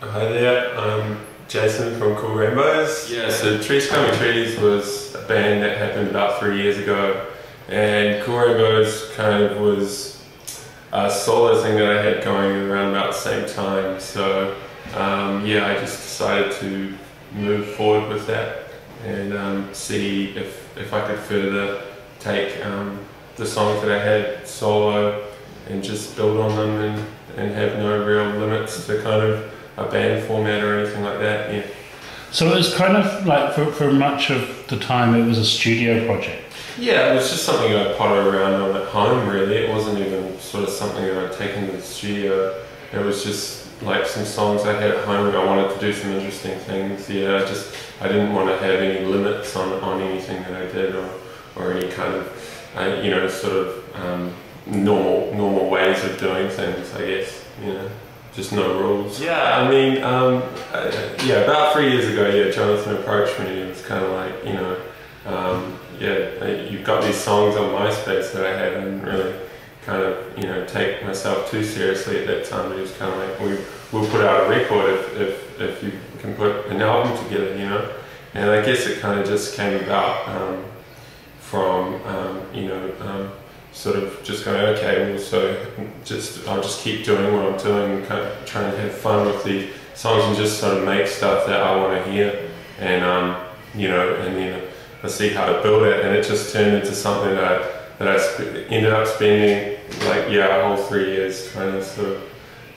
Hi there, I'm Jason from Cool Rainbows. Yeah, so Trees Coming Trees was a band that happened about 3 years ago, and Cool Rainbows kind of was a solo thing that I had going around about the same time. So yeah, I just decided to move forward with that and see if I could further take the songs that I had solo and just build on them and have no real limits to kind of a band format or anything like that. Yeah. So it was kind of like for much of the time it was a studio project. Yeah, it was just something I'd potter around on at home really. It wasn't even sort of something that I'd taken to the studio. It was just like some songs I had at home and I wanted to do some interesting things. Yeah, I didn't want to have any limits on anything that I did or any kind of, you know, sort of normal ways of doing things, I guess, you know. Just no rules. Yeah, I mean, yeah, about 3 years ago, yeah, Jonathan approached me and it was kind of like, you know, yeah, you've got these songs on MySpace that I hadn't really kind of, you know, take myself too seriously at that time. It was kind of like, we'll put out a record if you can put an album together, you know. And I guess it kind of just came about from, you know, sort of just going, okay, well, so I'll just keep doing what I'm doing, kind of trying to have fun with the songs and just sort of make stuff that I want to hear, and you know, and then I see how to build it, and it just turned into something that I ended up spending like, yeah, a whole 3 years trying to sort of,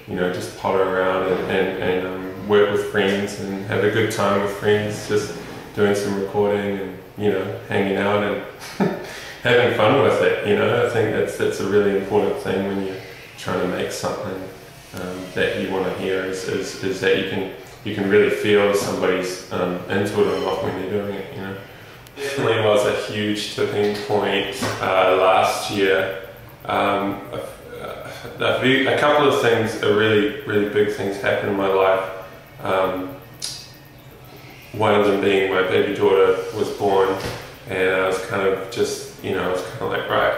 you know, just potter around and work with friends and have a good time with friends, just doing some recording and, you know, hanging out and having fun with it, you know. I think that's a really important thing when you're trying to make something that you want to hear is that you can really feel if somebody's into it or not when they're doing it, you know. Definitely was a huge tipping point last year. A couple of things, really big things happened in my life. One of them being my baby daughter was born, and I was kind of just, you know, I was kind of like, right,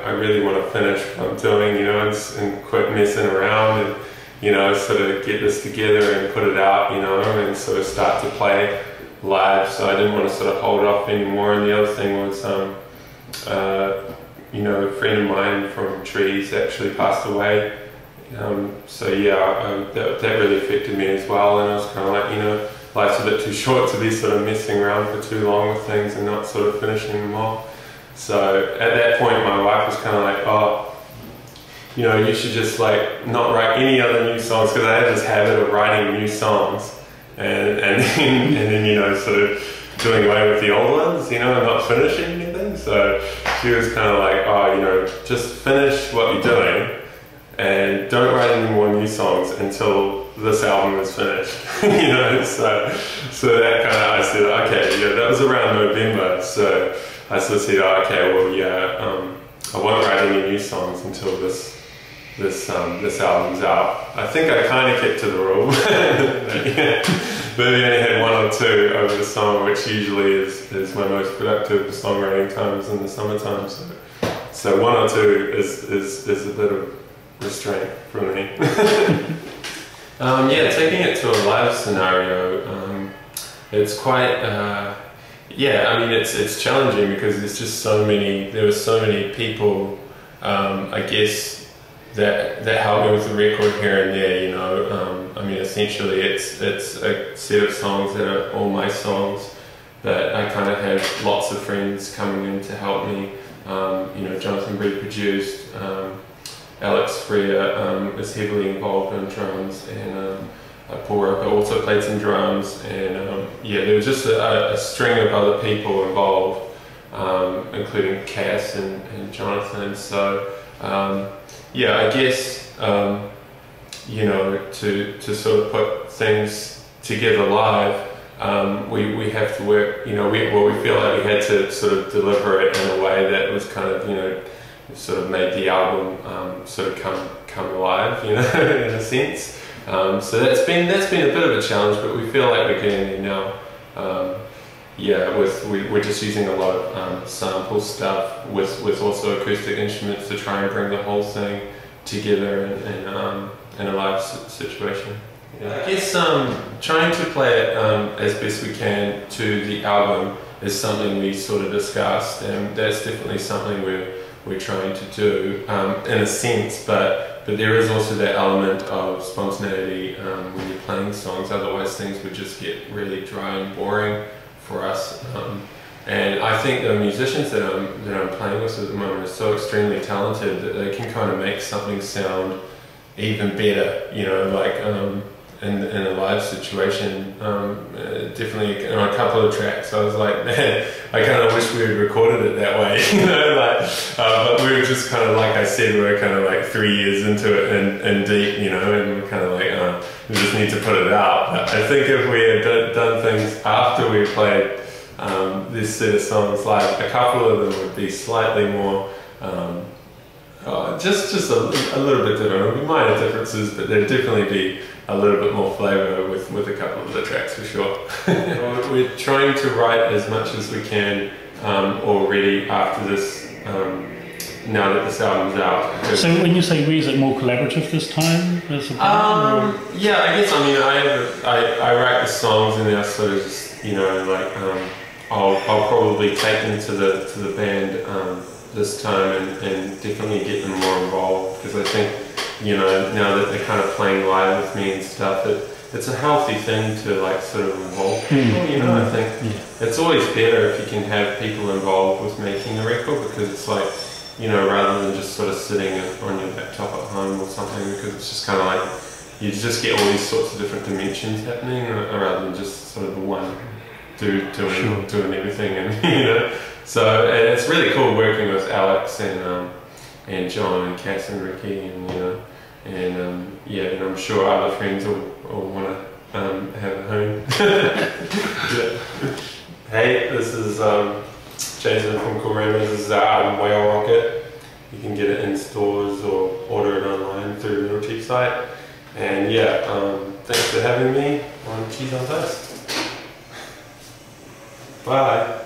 I really want to finish what I'm doing, you know, and quit messing around and, you know, sort of get this together and put it out, you know, and sort of start to play live. So I didn't want to sort of hold off anymore. And the other thing was, you know, a friend of mine from Trees actually passed away. So yeah, that really affected me as well. And I was kind of like, you know, life's a bit too short to be sort of messing around for too long with things and not sort of finishing them off. So at that point my wife was kind of like, oh, you know, you should just like not write any other new songs, because I had this habit of writing new songs and then, you know, sort of doing away with the old ones, you know, and not finishing anything. So she was kind of like, oh, you know, just finish what you're doing and don't write any more new songs until this album is finished, you know. So that kind of, I said, okay, yeah, that was around November. So I sort of said, oh, okay, well, yeah, I won't write any new songs until this album's out. I think I kind of kept to the rule. Yeah. Maybe I only had one or two over the summer, which usually is my most productive songwriting times in the summertime. So one or two is a bit of restraint for me. Yeah, taking it to a live scenario, it's quite. Yeah, I mean it's challenging because there were so many people, I guess, that helped me with the record here and there, you know. I mean, essentially it's a set of songs that are all my songs, but I kind of have lots of friends coming in to help me. You know, Jonathan Breed produced, Alex Freer is heavily involved in drums, and Paul Roper also played some drums, and yeah, there was just a string of other people involved, including Cass and Jonathan. So yeah, I guess, you know, to sort of put things together live, we have to work, you know, we feel like we had to sort of deliver it in a way that was kind of, you know, sort of made the album sort of come alive, you know, in a sense. So that's been a bit of a challenge, but we feel like we're getting there now. Yeah, we're just using a lot of sample stuff with also acoustic instruments to try and bring the whole thing together in a live situation. Yeah, I guess trying to play it as best we can to the album is something we sort of discussed, and that's definitely something we're trying to do in a sense, but there is also that element of spontaneity when you're playing songs, otherwise things would just get really dry and boring for us. And I think the musicians that I'm playing with at the moment are so extremely talented that they can kind of make something sound even better, you know, like in a live situation. Definitely on a couple of tracks I was like, man, I kind of wish we had recorded it that way, you know, like, but we were just kind of, like I said, we were kind of like 3 years into it and deep, you know, and we're kind of like, we just need to put it out. But I think if we had done things after we played this set of songs live, a couple of them would be slightly more just a little bit different. There'll be minor differences, but there'd definitely be a little bit more flavour with a couple of the tracks for sure. We're trying to write as much as we can already after this, now that this album's out. So when you say we, is it more collaborative this time? Yeah, I guess, I mean, I write the songs and then I sort of just, you know, like, I'll probably take them to the band this time and definitely get them more involved, because I think, you know, now that they're kind of playing live with me and stuff, it's a healthy thing to like sort of involve people, you know. I think it's always better if you can have people involved with making a record, because it's like, you know, rather than just sort of sitting on your laptop at home or something, because it's just kind of like, you just get all these sorts of different dimensions happening rather than just sort of one dude doing everything, and you know. So and it's really cool working with Alex and John and Cass and Ricky, and you know, and yeah, and I'm sure other friends will want to have a home. Yeah. Hey, this is Djeisan from Cool Rainbows. This is our album Whale Rocket. You can get it in stores or order it online through the Lil Chief site. And yeah, thanks for having me on Cheese on Toast. Bye.